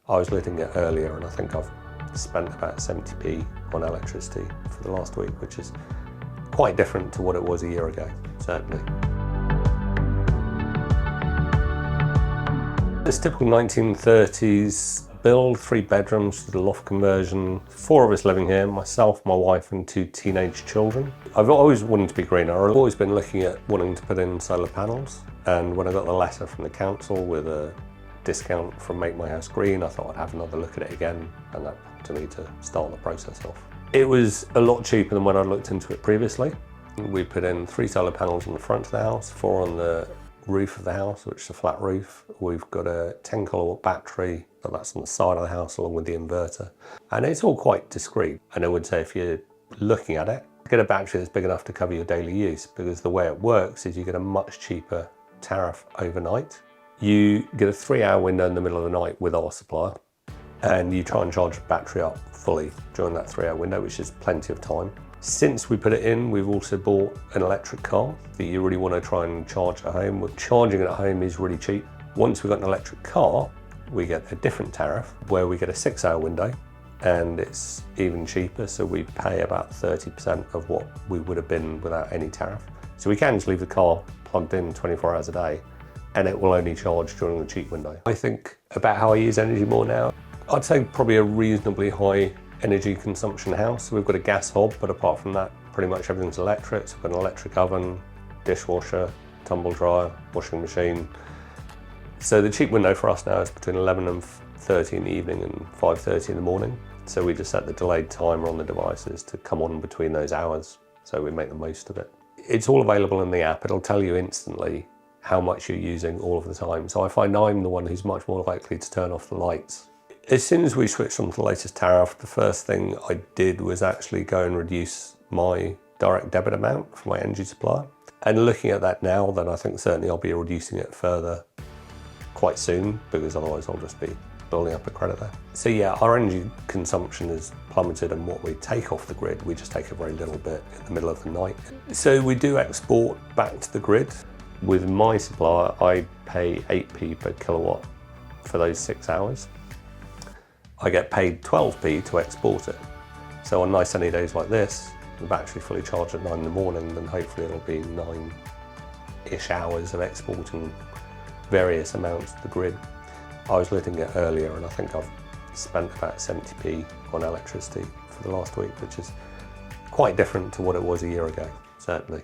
I was looking at earlier and I think I've spent about 70p on electricity for the last week, which is quite different to what it was a year ago, certainly. It's typical 1930s build, 3 bedrooms with a loft conversion, 4 of us living here, myself, my wife and 2 teenage children. I've always wanted to be greener. I've always been looking at wanting to put in solar panels, and when I got the letter from the council with a discount from MakeMyHouseGreen, I thought I'd have another look at it again, and that prompted me to start the process off. It was a lot cheaper than when I looked into it previously. We put in 3 solar panels on the front of the house, 4 on the roof of the house, which is a flat roof. We've got a 10 kilowatt battery, but that's on the side of the house along with the inverter. And it's all quite discreet. And I would say if you're looking at it, get a battery that's big enough to cover your daily use, because the way it works is you get a much cheaper tariff overnight. You get a 3-hour window in the middle of the night with our supplier, and you try and charge the battery up fully during that 3-hour window, which is plenty of time. Since we put it in, we've also bought an electric car that you really want to try and charge at home. Charging it at home is really cheap. Once we've got an electric car, we get a different tariff where we get a 6-hour window, and it's even cheaper. So we pay about 30% of what we would have been without any tariff. So we can just leave the car plugged in 24 hours a day, and it will only charge during the cheap window. I think about how I use energy more now. I'd say probably a reasonably high energy consumption house. We've got a gas hob, but apart from that, pretty much everything's electric. So we've got an electric oven, dishwasher, tumble dryer, washing machine. So the cheap window for us now is between 11 and 30 in the evening and 5:30 in the morning. So we just set the delayed timer on the devices to come on between those hours, so we make the most of it. It's all available in the app. It'll tell you instantly how much you're using all of the time. So I find I'm the one who's much more likely to turn off the lights. As soon as we switched on to the latest tariff, the first thing I did was actually go and reduce my direct debit amount for my energy supplier. And looking at that now, then I think certainly I'll be reducing it further quite soon, because otherwise I'll just be building up a credit there. So yeah, our energy consumption has plummeted, and what we take off the grid, we just take a very little bit in the middle of the night. So we do export back to the grid. With my supplier, I pay 8p per kilowatt for those 6 hours. I get paid 12p to export it. So on nice sunny days like this, the battery fully charged at 9 in the morning, then hopefully it'll be 9-ish hours of exporting various amounts to the grid. I was looking at earlier and I think I've spent about 70p on electricity for the last week, which is quite different to what it was a year ago, certainly.